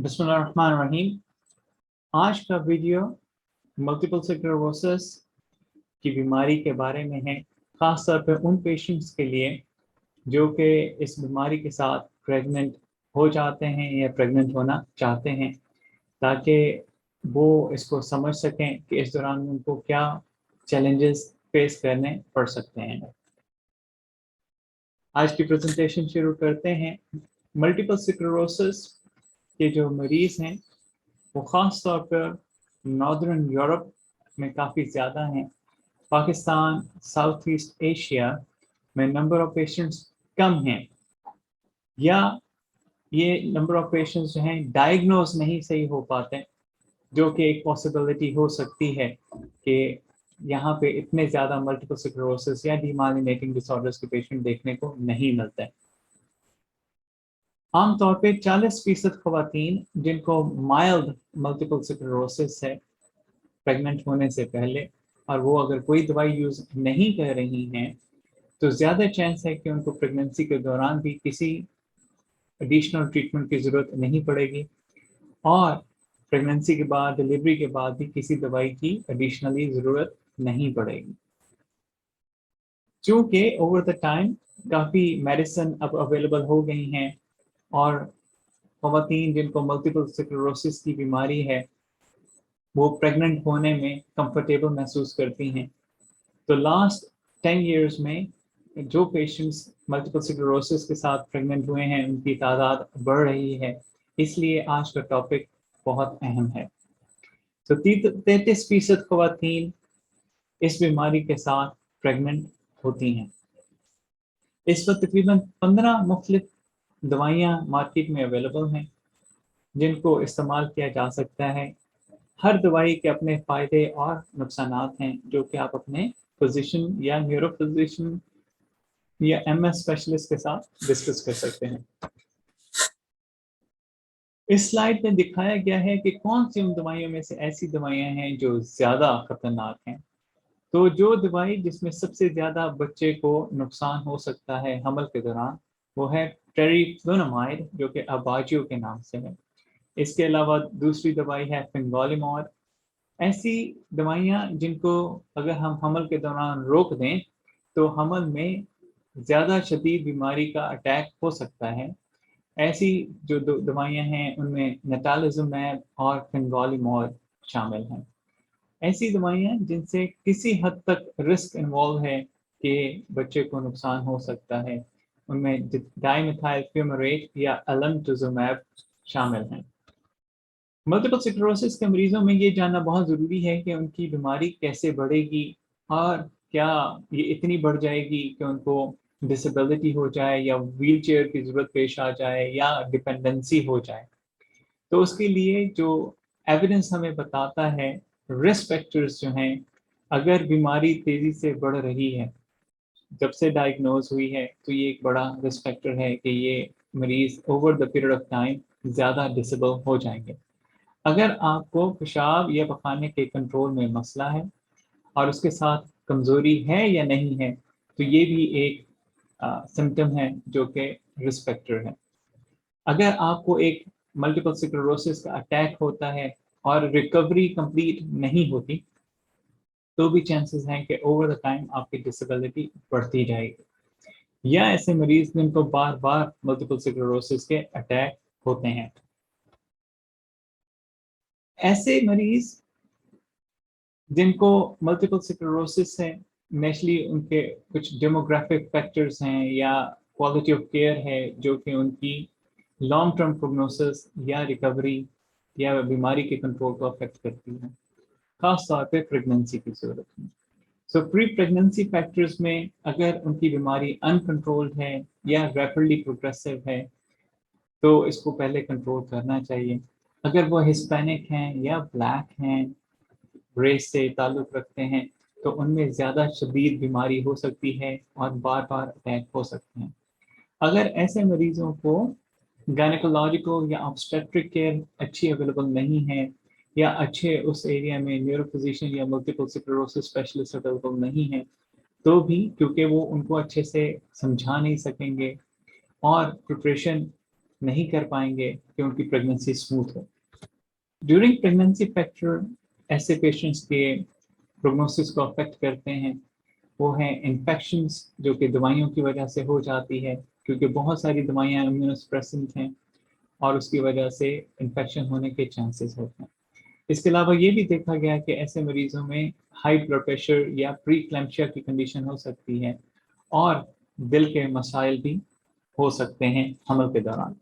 बिस्मिल्लाहिर्रहमानिर्रहीम। आज का वीडियो मल्टीपल स्क्लेरोसिस की बीमारी के बारे में है, ख़ास तौर पे उन पेशेंट्स के लिए जो कि इस बीमारी के साथ प्रेग्नेंट हो जाते हैं या प्रेग्नेंट होना चाहते हैं, ताकि वो इसको समझ सकें कि इस दौरान उनको क्या चैलेंजेस फेस करने पड़ सकते हैं। आज की प्रेजेंटेशन शुरू करते हैं। मल्टीपल स्क्लेरोसिस के जो मरीज़ हैं वो ख़ास तौर पर नॉर्दर्न यूरोप में काफ़ी ज़्यादा हैं। पाकिस्तान, साउथ ईस्ट एशिया में नंबर ऑफ़ पेशेंट्स कम हैं, या ये नंबर ऑफ़ पेशेंट्स जो हैं डायग्नोज नहीं सही हो पाते, जो कि एक पॉसिबिलिटी हो सकती है कि यहाँ पे इतने ज़्यादा मल्टीपल स्क्लेरोसिस या डीमाइलिनेटिंग डिसऑर्डर्स के पेशेंट देखने को नहीं मिलते। आमतौर पे 40% ख़वातीन जिनको माइल्ड मल्टीपल स्क्लेरोसिस है प्रेग्नेंट होने से पहले, और वो अगर कोई दवाई यूज़ नहीं कर रही हैं, तो ज़्यादा चांस है कि उनको प्रेगनेंसी के दौरान भी किसी एडिशनल ट्रीटमेंट की ज़रूरत नहीं पड़ेगी, और प्रेगनेंसी के बाद, डिलीवरी के बाद भी किसी दवाई की एडिशनली ज़रूरत नहीं पड़ेगी। चूँकि ओवर द टाइम काफ़ी मेडिसिन अब अवेलेबल हो गई हैं, और ख़वातीन जिनको मल्टीपल स्क्लेरोसिस की बीमारी है वो प्रेग्नेंट होने में कंफर्टेबल महसूस करती हैं। तो लास्ट 10 इयर्स में जो पेशेंट्स मल्टीपल स्क्लेरोसिस के साथ प्रेग्नेंट हुए हैं उनकी तादाद बढ़ रही है, इसलिए आज का टॉपिक बहुत अहम है। तो 33% ख़वातीन इस बीमारी के साथ प्रेग्नेंट होती हैं। इस वक्त तकरीबन 15 मुख्तलिफ दवाइयाँ मार्केट में अवेलेबल हैं जिनको इस्तेमाल किया जा सकता है। हर दवाई के अपने फ़ायदे और नुकसानात हैं, जो कि आप अपने फिजिशियन या न्यूरो फिजिशियन या MS स्पेशलिस्ट के साथ डिस्कस कर सकते हैं। इस स्लाइड में दिखाया गया है कि कौन सी उन दवाइयों में से ऐसी दवाइयाँ हैं जो ज़्यादा खतरनाक हैं। तो जो दवाई जिसमें सबसे ज़्यादा बच्चे को नुकसान हो सकता है हमल के दौरान, वो है टेरिफ्लुनामाइड, जो कि अबाजियो के नाम से है। इसके अलावा दूसरी दवाई है फिंगोलिमोड। ऐसी दवाइयाँ जिनको अगर हम हमल के दौरान रोक दें तो हमल में ज़्यादा शदीद बीमारी का अटैक हो सकता है। ऐसी जो दवाइयाँ हैं उनमें नटालिज़ुमैब और फिंगोलिमोड शामिल हैं। ऐसी दवाइयाँ जिनसे किसी हद तक रिस्क इन्वॉल्व है कि बच्चे को नुकसान हो सकता है, उनमें डाइमिथाइल फ्यूमारेट या अल्टुज़ुमैब शामिल हैं। मल्टीपल स्क्लेरोसिस के मरीजों में ये जानना बहुत ज़रूरी है कि उनकी बीमारी कैसे बढ़ेगी, और क्या ये इतनी बढ़ जाएगी कि उनको डिसेबिलिटी हो जाए या व्हीलचेयर की ज़रूरत पेश आ जाए या डिपेंडेंसी हो जाए। तो उसके लिए जो एविडेंस हमें बताता है, रिस्क फैक्टर्स जो हैं, अगर बीमारी तेज़ी से बढ़ रही है जब से डायग्नोज हुई है, तो ये एक बड़ा रिस्क फैक्टर है कि ये मरीज़ over the period of time ज़्यादा डिसेबल हो जाएंगे। अगर आपको पेशाब या पखाने के कंट्रोल में मसला है और उसके साथ कमज़ोरी है या नहीं है, तो ये भी एक सिम्टम है जो कि रिस्क फैक्टर है। अगर आपको एक मल्टीपल स्क्लेरोसिस का अटैक होता है और रिकवरी कंप्लीट नहीं होती, तो भी चांसेस हैं कि ओवर द टाइम आपकी डिसेबिलिटी बढ़ती जाएगी। या ऐसे मरीज जिनको बार बार मल्टीपल स्क्लेरोसिस के अटैक होते हैं, ऐसे मरीज जिनको मल्टीपल स्क्लेरोसिस है, नेचुरली उनके कुछ डेमोग्राफिक फैक्टर्स हैं या क्वालिटी ऑफ केयर है जो कि उनकी लॉन्ग टर्म प्रोग्नोसिस या रिकवरी या बीमारी के कंट्रोल को अफेक्ट करती है, खास तौर पे प्रेगनेंसी की सूरत में। सो प्री प्रेगनेंसी फैक्टर्स में अगर उनकी बीमारी अनकंट्रोल्ड है या रैपिडली प्रोग्रेसिव है, तो इसको पहले कंट्रोल करना चाहिए। अगर वो हिस्पैनिक हैं या ब्लैक हैं, रेस से ताल्लुक़ रखते हैं, तो उनमें ज़्यादा शदीद बीमारी हो सकती है और बार बार अटैक हो सकते हैं। अगर ऐसे मरीज़ों को गायनेकोलॉजिकल या ऑब्स्टेट्रिक केयर अच्छी अवेलेबल नहीं है, या अच्छे उस एरिया में न्यूरो फिजिशियन या मल्टीपल स्क्लेरोसिस स्पेशलिस्ट अवेलेबल नहीं है, तो भी क्योंकि वो उनको अच्छे से समझा नहीं सकेंगे और प्रिपरेशन नहीं कर पाएंगे कि उनकी प्रेगनेंसी स्मूथ हो। ड्यूरिंग प्रेगनेंसी फैक्टर ऐसे पेशेंट्स के प्रोग्नोसिस को अफेक्ट करते हैं वो हैं इन्फेक्शंस जो कि दवाइयों की वजह से हो जाती है, क्योंकि बहुत सारी दवाइयाँ इम्यूनोसप्रेसेंट हैं और उसकी वजह से इन्फेक्शन होने के चांसेस होते हैं। इसके अलावा ये भी देखा गया कि ऐसे मरीजों में हाई ब्लड प्रेशर या प्री क्लैम्पशिया की कंडीशन हो सकती है और दिल के मसाइल भी हो सकते हैं हमल के दौरान।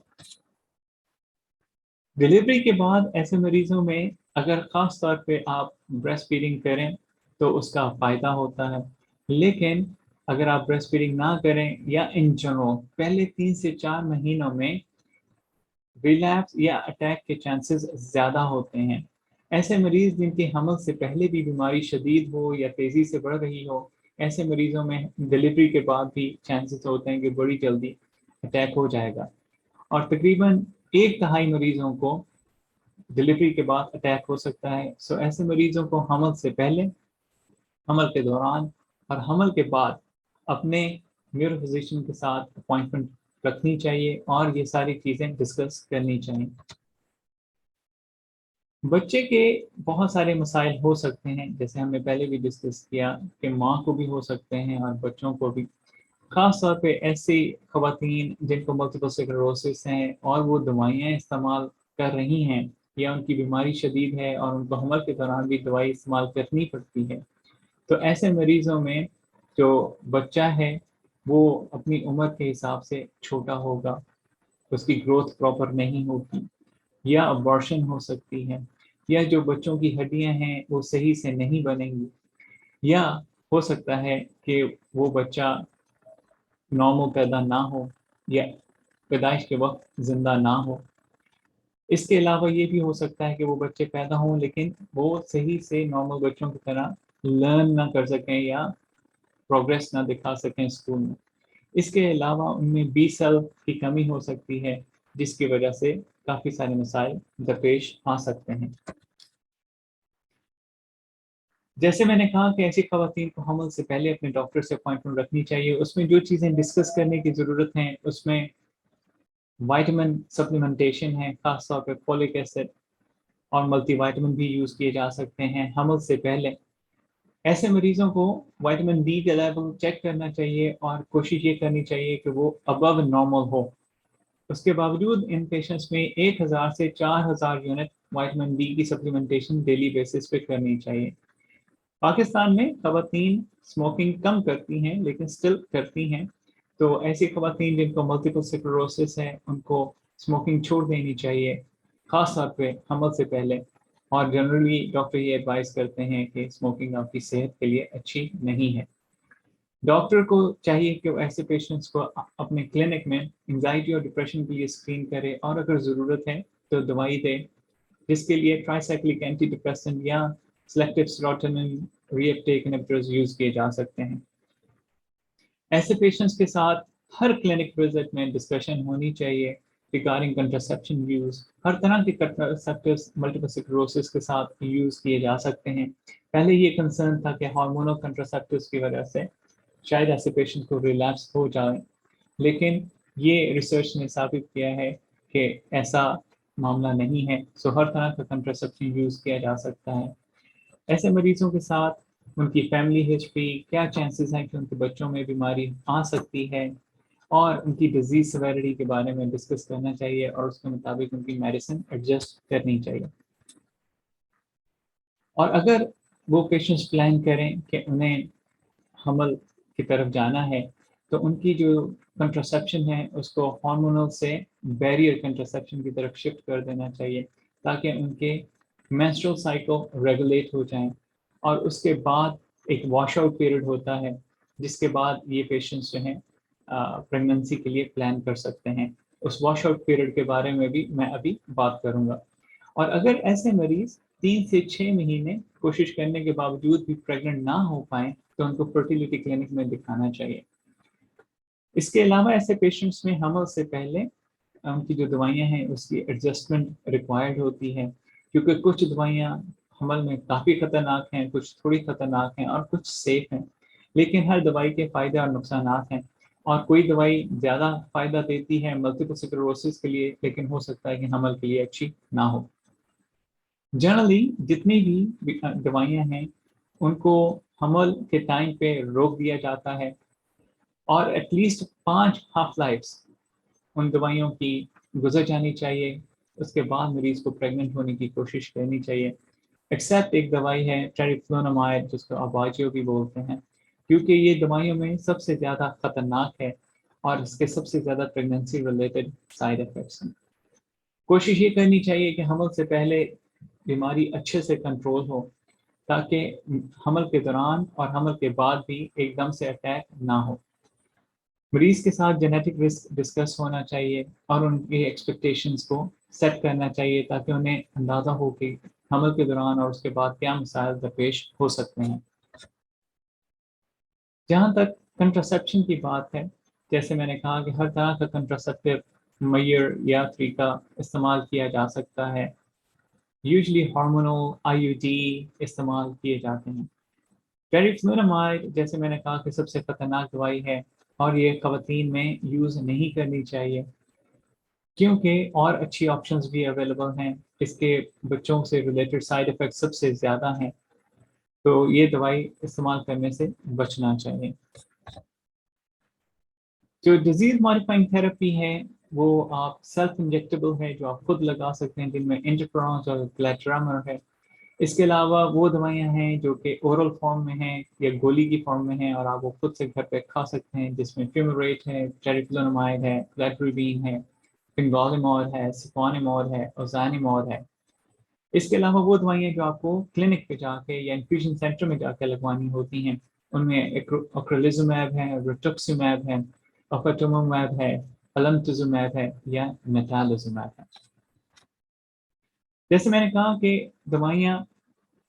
डिलीवरी के बाद ऐसे मरीजों में अगर ख़ास तौर पे आप ब्रेस्ट फीडिंग करें तो उसका फ़ायदा होता है, लेकिन अगर आप ब्रेस्ट फीडिंग ना करें या इन जनरल पहले 3 से 4 महीनों में रिलैप्स या अटैक के चांसेस ज़्यादा होते हैं। ऐसे मरीज़ जिनकी हमल से पहले भी बीमारी शदीद हो या तेज़ी से बढ़ रही हो, ऐसे मरीज़ों में डिलीवरी के बाद भी चांसेस होते हैं कि बड़ी जल्दी अटैक हो जाएगा और तकरीबन 1/2 मरीज़ों को डिलीवरी के बाद अटैक हो सकता है। सो ऐसे मरीज़ों को हमल से पहले, हमल के दौरान और हमल के बाद अपने न्यूरो फिजिशियन के साथ अपॉइंटमेंट रखनी चाहिए और ये सारी चीज़ें डिस्कस करनी चाहिए। बच्चे के बहुत सारे मसाइल हो सकते हैं, जैसे हमने पहले भी डिस्कस किया कि माँ को भी हो सकते हैं और बच्चों को भी। ख़ास तौर पे ऐसी ख़वातीन जिनको मल्टीपल स्क्लेरोसिस हैं और वो दवाइयाँ इस्तेमाल कर रही हैं या उनकी बीमारी शदीद है और उनको हमल के दौरान भी दवाई इस्तेमाल करनी पड़ती है, तो ऐसे मरीज़ों में जो बच्चा है वो अपनी उम्र के हिसाब से छोटा होगा, उसकी ग्रोथ प्रॉपर नहीं होगी या अबॉर्शन हो सकती है, या जो बच्चों की हड्डियाँ हैं वो सही से नहीं बनेंगी, या हो सकता है कि वो बच्चा नॉर्मल पैदा ना हो या पैदाइश के वक्त ज़िंदा ना हो। इसके अलावा ये भी हो सकता है कि वो बच्चे पैदा हों लेकिन वो सही से नॉर्मल बच्चों की तरह लर्न ना कर सकें या प्रोग्रेस ना दिखा सकें स्कूल में। इसके अलावा उनमें बी सेल की कमी हो सकती है जिसकी वजह से काफ़ी सारे मसाइल दरपेश आ सकते हैं। जैसे मैंने कहा कि ऐसी ख़वातीन को हमल से पहले अपने डॉक्टर से अपॉइंटमेंट रखनी चाहिए। उसमें जो चीज़ें डिस्कस करने की ज़रूरत है उसमें विटामिन सप्लीमेंटेशन है, ख़ास तौर पे फोलिक एसिड और मल्टीविटामिन भी यूज़ किए जा सकते हैं हमल से पहले। ऐसे मरीज़ों को विटामिन डी का लेवल चेक करना चाहिए और कोशिश ये करनी चाहिए कि वो अबव नॉर्मल हो। उसके बावजूद इन पेशेंट्स में 1000 से 4000 यूनिट विटामिन डी की सप्लीमेंटेशन डेली बेसिस पे करनी चाहिए। पाकिस्तान में ख़वातीन स्मोकिंग कम करती हैं लेकिन स्टिल करती हैं, तो ऐसी ख़वातीन जिनको मल्टीपल स्क्लेरोसिस है उनको स्मोकिंग छोड़ देनी चाहिए, ख़ास तौर पे हमल से पहले। और जनरली डॉक्टर ये एडवाइस करते हैं कि स्मोकिंग आपकी सेहत के लिए अच्छी नहीं है। डॉक्टर को चाहिए कि वो ऐसे पेशेंट्स को अपने क्लिनिक में एंग्जाइटी और डिप्रेशन के लिए स्क्रीन करे और अगर ज़रूरत है तो दवाई दे, जिसके लिए ट्राइसाइक्लिक एंटी डिप्रेसेंट या selective serotonin reuptake inhibitors use किए जा सकते हैं। ऐसे पेशेंट्स के साथ हर क्लिनिक विजिट में डिस्कशन होनी चाहिए रिगार्डिंग कंट्रासेप्शन यूज़। हर तरह के कंट्रासेप्टिव्स मल्टीपल स्क्लेरोसिस के साथ यूज़ किए जा सकते हैं। पहले ये कंसर्न था कि हार्मोनल कंट्रासेप्टिव्स की वजह से शायद ऐसे पेशेंट को रिलैप्स हो जाए, लेकिन ये रिसर्च ने साबित किया है कि ऐसा मामला नहीं है। सो हर तरह का कंट्रासेप्शन यूज़ किया जा सकता है। ऐसे मरीजों के साथ उनकी फैमिली हिस्ट्री, क्या चांसेस हैं कि उनके बच्चों में बीमारी आ सकती है और उनकी डिजीज सेवेरिटी के बारे में डिस्कस करना चाहिए और उसके मुताबिक उनकी मेडिसिन एडजस्ट करनी चाहिए। और अगर वो पेशेंट्स प्लान करें कि उन्हें हमल की तरफ जाना है तो उनकी जो कंट्रासेप्शन है उसको हार्मोनल से बैरियर कंट्रासेप्शन की तरफ शिफ्ट कर देना चाहिए ताकि उनके मेंस्ट्रुअल साइकिल रेगुलेट हो जाएं और उसके बाद एक वॉश आउट पीरियड होता है जिसके बाद ये पेशेंट्स जो हैं प्रेगनेंसी के लिए प्लान कर सकते हैं। उस वॉश आउट पीरियड के बारे में भी मैं अभी बात करूँगा। और अगर ऐसे मरीज 3 से 6 महीने कोशिश करने के बावजूद भी प्रेग्नेंट ना हो पाए तो उनको फर्टिलिटी क्लिनिक में दिखाना चाहिए। इसके अलावा ऐसे पेशेंट्स में हमल से पहले उनकी जो दवाइयाँ हैं उसकी एडजस्टमेंट रिक्वायर्ड होती है, क्योंकि कुछ दवाइयाँ हमल में काफ़ी ख़तरनाक हैं, कुछ थोड़ी ख़तरनाक हैं और कुछ सेफ हैं, लेकिन हर दवाई के फ़ायदे और नुकसानात हैं। اور کوئی دوائی زیادہ فائدہ دیتی ہے ملٹیپل اسکلیروسس کے لیے لیکن ہو سکتا ہے کہ حمل کے لیے اچھی نہ ہو۔ جنرلی جتنی بھی دوائیاں ہیں ان کو حمل کے ٹائم پہ روک دیا جاتا ہے، اور ایٹ لیسٹ 5 ہاف لائفس ان دوائیوں کی گزر جانی چاہیے، اس کے بعد مریض کو پریگننٹ ہونے کی کوشش کرنی چاہیے، ایکسیپٹ ایک دوائی ہے ٹیریفلونامائڈ جس کو اباجیو بھی بولتے ہیں، کیونکہ یہ دوائیوں میں سب سے زیادہ خطرناک ہے اور اس کے سب سے زیادہ پریگننسی ریلیٹڈ سائیڈ افیکٹس ہیں۔ کوشش یہ کرنی چاہیے کہ حمل سے پہلے بیماری اچھے سے کنٹرول ہو تاکہ حمل کے دوران اور حمل کے بعد بھی ایک دم سے اٹیک نہ ہو۔ مریض کے ساتھ جینیٹک رسک ڈسکس ہونا چاہیے اور ان کی ایکسپیکٹیشنز کو سیٹ کرنا چاہیے تاکہ انہیں اندازہ ہو کہ حمل کے دوران اور اس کے بعد کیا مسائل درپیش ہو سکتے ہیں۔ جہاں تک کنٹراسیپشن کی بات ہے، جیسے میں نے کہا کہ ہر طرح کا کنٹراسیپٹیو میئر یا طریقہ استعمال کیا جا سکتا ہے، یوزلی ہارمونل آئی یو ڈی استعمال کیے جاتے ہیں۔ ٹیریفلونامائڈ جیسے میں نے کہا کہ سب سے خطرناک دوائی ہے اور یہ خواتین میں یوز نہیں کرنی چاہیے کیونکہ اور اچھی آپشنز بھی اویلیبل ہیں، اس کے بچوں سے ریلیٹڈ سائیڈ افیکٹ سب سے زیادہ ہیں، تو یہ دوائی استعمال کرنے سے بچنا چاہیے۔ جو ڈیزیز ماڈیفائنگ تھراپی ہے وہ آپ سیلف انجیکٹیبل ہے جو آپ خود لگا سکتے ہیں، جن میں انٹرفیرونس اور گلیٹرامر ہے۔ اس کے علاوہ وہ دوائیاں ہیں جو کہ اورل فارم میں ہیں یا گولی کی فارم میں ہیں اور آپ وہ خود سے گھر پہ کھا سکتے ہیں، جس میں فیومریٹ ہے، ٹیریفلونامائڈ ہے، کلیٹریبین ہے، فنگالمور ہے، سپونیمور ہے، اوزانیمور ہے۔ اس کے علاوہ وہ دوائیاں جو آپ کو کلینک پہ جا کے یا انفیوژن سینٹر میں جا کے لگوانی ہوتی ہیں، ان میں اکریلزمیب ہے، ریٹوکسیمیب ہے، اوفیٹومومیب ہے، المتزومیب ہے یا میٹالزومیب ہے۔ جیسے میں نے کہا کہ دوائیاں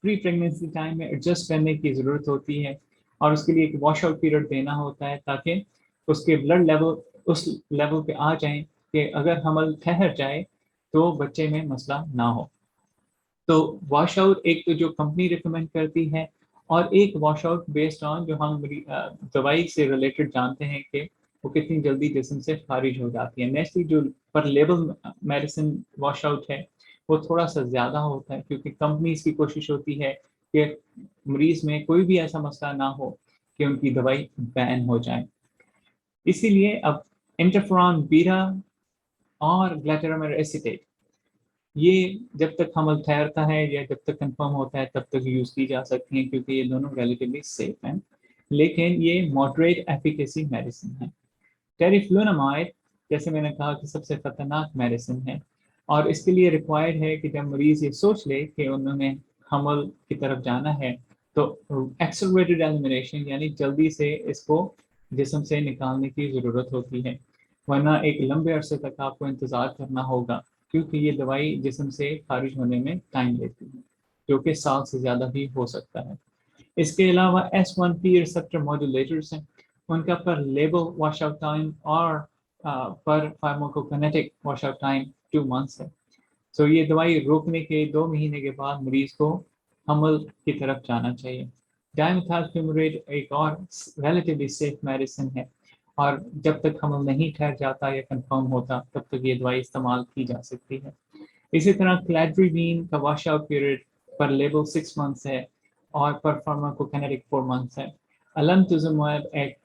پری پریگننسی ٹائم میں ایڈجسٹ کرنے کی ضرورت ہوتی ہے اور اس کے لیے ایک واش آؤٹ پیریڈ دینا ہوتا ہے تاکہ اس کے بلڈ لیول اس لیول پہ آ جائیں کہ اگر حمل ٹھہر جائے تو بچے میں مسئلہ نہ ہو۔ تو واش آؤٹ ایک تو جو کمپنی ریکمینڈ کرتی ہے، اور ایک واش آؤٹ بیسڈ آن جو ہم دوائی سے ریلیٹڈ جانتے ہیں کہ وہ کتنی جلدی جسم سے خارج ہو جاتی ہے۔ نیکسٹلی جو پر لیبل میڈیسن واش آؤٹ ہے وہ تھوڑا سا زیادہ ہوتا ہے کیونکہ کمپنیز کی کوشش ہوتی ہے کہ مریض میں کوئی بھی ایسا مسئلہ نہ ہو کہ ان کی دوائی بین ہو جائے۔ اسی لیے اب انٹرفرون بیٹا اور گلیٹرامر ایسیٹیٹ یہ جب تک حمل ٹھہرتا ہے یا جب تک کنفرم ہوتا ہے تب تک یوز کی جا سکتی ہیں کیونکہ یہ دونوں ریلیٹیولی سیف ہیں، لیکن یہ ماڈریٹ ایفیکیسی میڈیسن ہے۔ ٹیریفلونامائڈ جیسے میں نے کہا کہ سب سے خطرناک میڈیسن ہے اور اس کے لیے ریکوائرڈ ہے کہ جب مریض یہ سوچ لے کہ انہوں نے حمل کی طرف جانا ہے تو ایکسلریٹڈ ایلیمینیشن یعنی جلدی سے اس کو جسم سے نکالنے کی ضرورت ہوتی ہے، ورنہ ایک لمبے عرصے تک آپ کو انتظار کرنا ہوگا کیونکہ یہ دوائی جسم سے خارج ہونے میں ٹائم لیتی ہے جو کہ سال سے زیادہ بھی ہو سکتا ہے۔ اس کے علاوہ S1P ریسپٹر ماڈولیٹرز ہیں، ان کا پر لیبل واش آؤٹ ٹائم اور پر فارماکوکینیٹک واش آؤٹ ٹائم 2 months ہے۔ سو یہ دوائی روکنے کے 2 مہینے کے بعد مریض کو حمل کی طرف جانا چاہیے۔ ڈائمیتھائل فیومریٹ ایک اور ریلیٹیولی سیف میڈیسن ہے اور جب تک حمل نہیں ٹھہر جاتا یا کنفرم ہوتا تب تک یہ دوائی استعمال کی جا سکتی ہے۔ اسی طرح کلیٹریبین کا واش آؤٹ پیریڈ پر لیبل 6 months ہے اور پر فارماکوکینیٹک 4 months ہے۔ المتزومیب ایک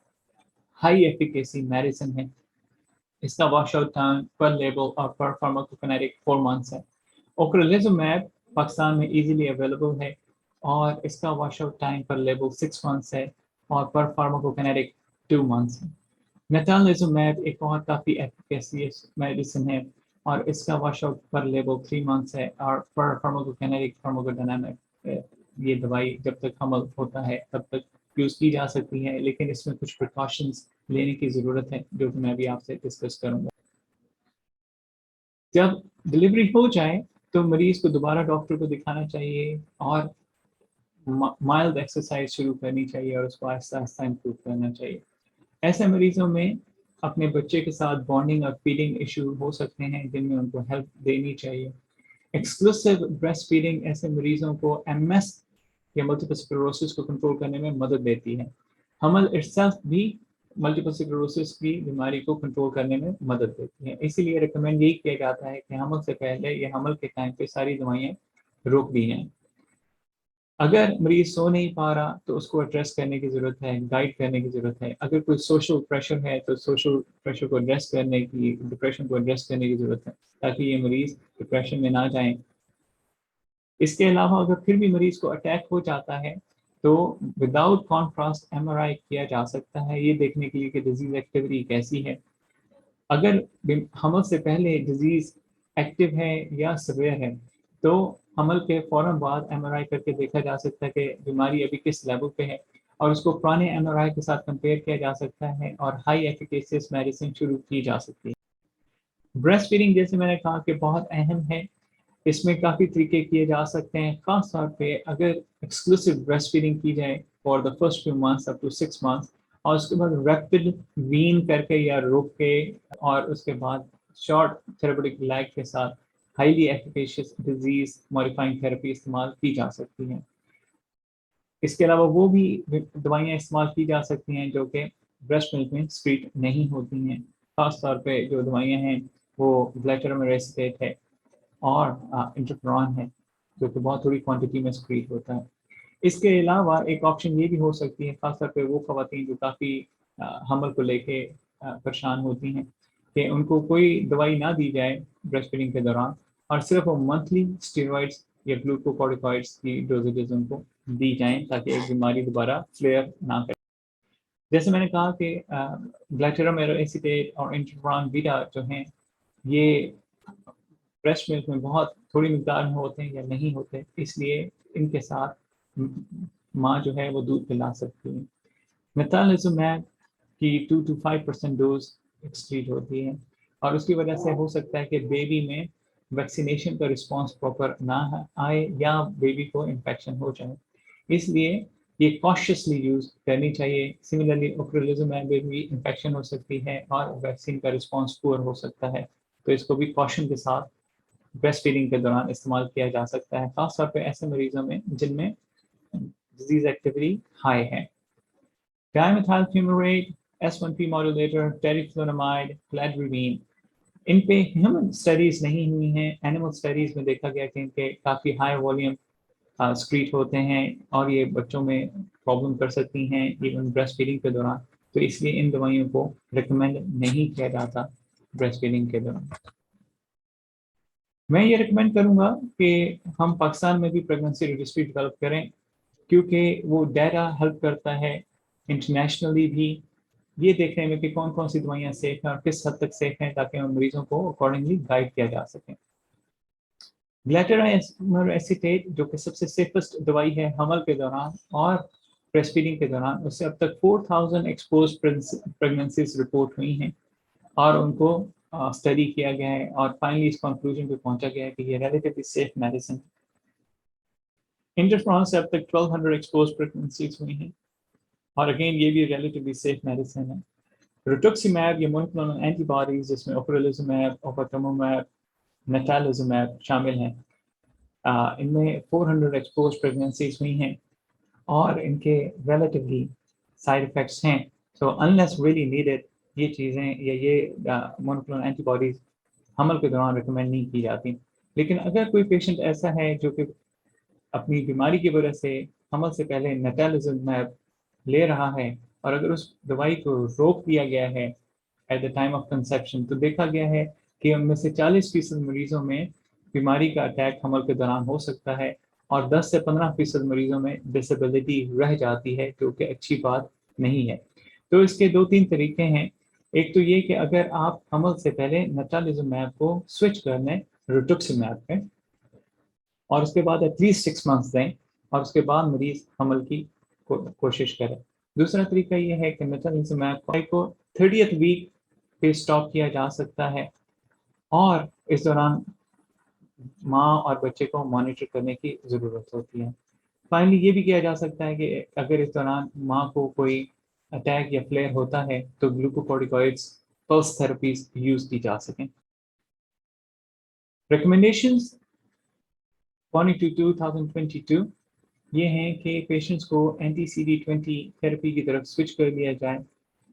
ہائی ایفیکیسی میڈیسن ہے، اس کا واش آؤٹ ٹائم پر لیبل اور پر فارماکوکینیٹک 4 months ہے۔ اوکریلزمیب پاکستان میں ایزیلی اویلیبل ہے اور اس کا واش آؤٹ ٹائم پر لیبل 6 months ہے اور پر فارماکوکینیٹک 2 months ہے۔ میٹالزومیب ایک اور کافی ایفیکیسیس میڈیسن ہے اور اس کا واش آؤٹ پر لیبل 3 months ہے اور پر فارماکوکینیٹک فارماکوڈائنامک یہ دوائی جب تک حمل ہوتا ہے تب تک یوز کی جا سکتی ہے، لیکن اس میں کچھ پریکاشنز لینے کی ضرورت ہے جو کہ میں بھی آپ سے ڈسکس کروں گا۔ جب ڈلیوری ہو جائے تو مریض کو دوبارہ ڈاکٹر کو دکھانا چاہیے اور مائلڈ ایکسرسائز شروع کرنی چاہیے اور اس کو آہستہ آہستہ امپروو کرنا چاہیے۔ ایسے مریضوں میں اپنے بچے کے ساتھ بانڈنگ اور فیڈنگ ایشو ہو سکتے ہیں جن میں ان کو ہیلپ دینی چاہیے۔ ایکسکلوسیو بریسٹ فیڈنگ ایسے مریضوں کو MS یا ملٹیپل اسکلیروسس کو کنٹرول کرنے میں مدد دیتی ہے۔ حمل اٹسیلف بھی मल्टीपल स्क्लेरोसिस की बीमारी को कंट्रोल करने में मदद देती है। इसीलिए रिकमेंड यही किया जाता है कि हमल से पहले या हमल के टाइम पे सारी दवाइयाँ रोक दी जाएँ। अगर मरीज सो नहीं पा रहा तो उसको एड्रेस करने की ज़रूरत है, गाइड करने की ज़रूरत है। अगर कोई सोशल प्रेशर है तो सोशल प्रेशर को एड्रेस करने की, डिप्रेशन को एड्रेस करने की ज़रूरत है, ताकि ये मरीज़ डिप्रेशन में ना जाएँ। इसके अलावा अगर फिर भी मरीज़ को अटैक हो जाता है तो विदाउट कॉन्ट्रास्ट एमआरआई किया जा सकता है, ये देखने के लिए कि डिजीज़ एक्टिविटी कैसी है। अगर हमल से पहले डिजीज़ एक्टिव है या सीवियर है तो हमल के फ़ौरन बाद एमआरआई करके देखा जा सकता है कि बीमारी अभी किस लेवल पे है, और उसको पुराने एमआरआई के साथ कंपेयर किया जा सकता है और हाई एफिकेसियस मेडिसिन शुरू की जा सकती है। ब्रेस्ट फीडिंग जैसे मैंने कहा कि बहुत अहम है, इसमें काफ़ी तरीके किए जा सकते हैं। ख़ास तौर पे अगर एक्सक्लूसिव ब्रेस्ट फीडिंग की जाए for the first few months up to 6 months, और उसके बाद रैपिड वीन करके या रोक के, और उसके बाद शॉर्ट थेरेपेटिक लैग के साथ highly efficacious disease modifying therapy इस्तेमाल की जा सकती है। इसके अलावा वो भी दवाइयाँ इस्तेमाल की जा सकती हैं जो कि ब्रेस्ट मिल्क में स्क्रीट नहीं होती हैं। ख़ास तौर पे जो दवाइयाँ हैं वो ग्लैटरम रेसिटेट है और इंटरफ्रॉन है, जो कि बहुत थोड़ी क्वांटिटी में स्क्रीट होता है। इसके अलावा एक ऑप्शन ये भी हो सकती है, खासतौर पे वो ख़वातीन जो काफ़ी हमल को लेके परेशान होती हैं, कि उनको कोई दवाई ना दी जाए ब्रेस्ट फीडिंग के दौरान, और सिर्फ वो मंथली स्टेरॉइड्स या ग्लूकोकॉर्टिकॉइड्स की डोजेजेस उनको दी जाएँ, ताकि एक बीमारी दोबारा फ्लेयर ना करे। जैसे मैंने कहा कि ग्लैटरम एसिटेट और इंटरफ्रॉन बीटा जो हैं, ये ब्रेस्ट मिल्क में बहुत थोड़ी मिकदार में होते हैं या नहीं होते, इसलिए इनके साथ माँ जो है वो दूध पिला सकती है। मेथालिज़ुमैब की 2 to 5% डोज एक्सक्रीट होती है, और उसकी वजह से हो सकता है कि बेबी में वैक्सीनेशन का रिस्पांस प्रॉपर ना आए या बेबी को इन्फेक्शन हो जाए, इसलिए ये कॉशियसली यूज़ करनी चाहिए। सिमिलरली ओक्रेलिज़ुमैब में भी इन्फेक्शन हो सकती है और वैक्सीन का रिस्पांस पुअर हो सकता है, तो इसको भी कॉशन के साथ ब्रेस्ट फीडिंग के दौरान इस्तेमाल किया जा सकता है, खास तौर पे ऐसे मरीजों में जिनमें डिजीज एक्टिविटी हाई है। डायमेथाइल फ्यूमेरेट, S1P मॉड्यूलेटर, टेरिफ्लोनामाइड, क्लैड्रिवीन, इन पे ह्यूमन स्टडीज नहीं हुई हैं। एनिमल स्टडीज में देखा गया कि इनके काफ़ी हाई वॉल्यूम स्क्रीट होते हैं और ये बच्चों में प्रॉब्लम कर सकती हैं इवन ब्रेस्ट फीडिंग के दौरान, तो इसलिए इन दवाइयों को रिकमेंड नहीं किया जाता ब्रेस्ट फीडिंग के दौरान। मैं ये रिकमेंड करूँगा कि हम पाकिस्तान में भी प्रेगनेंसी रजिस्ट्री डेवलप करें, क्योंकि वो डाटा हेल्प करता है इंटरनेशनली भी ये देखने में कि कौन कौन सी दवाइयाँ सेफ हैं और किस हद तक सेफ हैं, ताकि हम मरीजों को अकॉर्डिंगली गाइड किया जा सके। ग्लैटरम एसीटेट जो कि सबसे सेफेस्ट दवाई है हमल के दौरान और ब्रेस्ट फीडिंग के दौरान, उससे अब तक 4000 एक्सपोज प्रेगनेंसीज रिपोर्ट हुई हैं और उनको स्टडी किया गया है, और फाइनली इस कंक्लूजन पे पहुंचा गया है कि ये रिलेटिवली सेफ मेडिसिन। इंटरफ्रॉन से अब तक 1200 एक्सपोज प्रेगनेंसीज हुई हैं, और अगेन ये भी रिलेटिवली सेफ मेडिसिन है। रिटुक्सीमैब ये मोनोक्लोनल एंटीबॉडीज जिसमें ओक्रेलिज़ुमैब, ओपाटुमुमैब, नेटालिज़ुमैब शामिल हैं, इनमें 400 एक्सपोज प्रेगनेंसीज हुई हैं और इनके रिलेटिवली साइड इफ़ेक्ट्स हैं। सो अनलेस रियली नीडेड ये चीज़ें या ये मोनोक्लोनल एंटीबॉडीज हमल के दौरान रिकमेंड नहीं की जाती। लेकिन अगर कोई पेशेंट ऐसा है जो कि अपनी बीमारी की वजह से हमल से पहले नेटालिज़ुमैब ले रहा है, और अगर उस दवाई को रोक दिया गया है at the time of conception, तो देखा गया है कि उनमें से 40% मरीजों में बीमारी का अटैक हमल के दौरान हो सकता है, और 10 से 15% मरीजों में डिसेबिलिटी रह जाती है, जो कि अच्छी बात नहीं है। तो इसके 2-3 तरीके हैं। एक तो ये कि अगर आप हमल से पहले नेटालिज़ुमैब को स्विच कर लें रिटुक्सीमैब पे, और उसके बाद एटलीस्ट 6 मंथ्स दें, और उसके बाद मरीज हमल की कोशिश करें। दूसरा तरीका ये है कि नेटालिज़ुमैब को 30th वीक पे स्टॉप किया जा सकता है, और इस दौरान माँ और बच्चे को मॉनिटर करने की ज़रूरत होती है। फाइनली ये भी किया जा सकता है कि अगर इस दौरान माँ को कोई अटैक या फ्लेयर होता है तो ग्लूकोकॉर्टिकॉइड्स पल्स थेरेपीज यूज़ की जा सकें। रिकमेंडेशंस according to 2022 ये हैं कि पेशेंट्स को anti-CD20 थेरेपी की तरफ स्विच कर दिया जाए,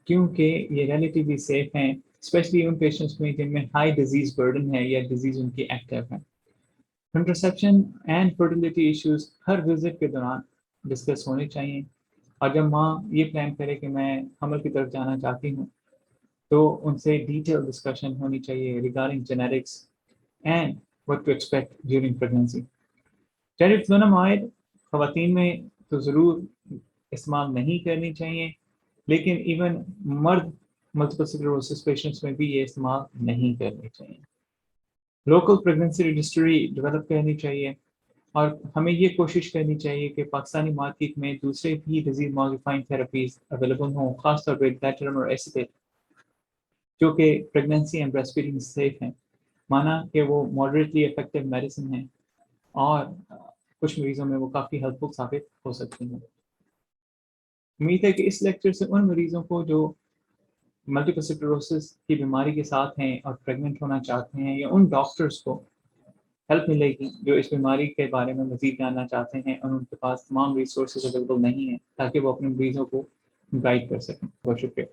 کیونکہ یہ ریلیٹیولی سیف ہیں، اسپیشلی ان پیشنٹس میں جن میں ہائی ڈیزیز برڈن ہے یا ڈیزیز ان کی ایکٹیو ہے۔ کنٹرسیپشن اینڈ فرٹیلیٹی ایشوز ہر وزٹ کے دوران ڈسکس ہونے چاہیے، اور جب ماں یہ پلان کرے کہ میں حمل کی طرف جانا چاہتی ہوں تو ان سے ڈیٹیل ڈسکشن ہونی چاہیے regarding genetics and what to expect during pregnancy. Teriflunomide خواتین میں تو ضرور استعمال نہیں کرنی چاہیے، لیکن ایون مرد ملٹیپل اسکلیروسس پیشنٹس میں بھی یہ استعمال نہیں کرنی چاہیے۔ لوکل پریگنینسی رجسٹری ڈیولپ کرنی چاہیے، اور ہمیں یہ کوشش کرنی چاہیے کہ پاکستانی مارکیٹ میں دوسرے بھی ڈیزیز ماڈیفائنگ تھراپیز اویلیبل ہوں، خاص طور پہ ڈیٹرم اور ایسیپیٹ، جو کہ pregnancy and breast feeding safe ہیں، مانا کہ وہ ماڈریٹلی افیکٹو میڈیسن ہیں اور کچھ مریضوں میں وہ کافی ہیلپ فل ثابت ہو سکتی ہیں۔ امید ہے کہ اس لیکچر سے ان مریضوں کو جو ملٹیپل اسکلیروسس کی بیماری کے ساتھ ہیں اور پریگننٹ ہونا چاہتے ہیں، یا ان ڈاکٹرز کو ہیلپ ملے گی جو اس بیماری کے بارے میں مزید جاننا چاہتے ہیں اور ان کے پاس تمام ریسورسز اویلیبل نہیں ہیں، تاکہ وہ اپنے مریضوں کو گائیڈ کر سکیں۔ بہت شکریہ۔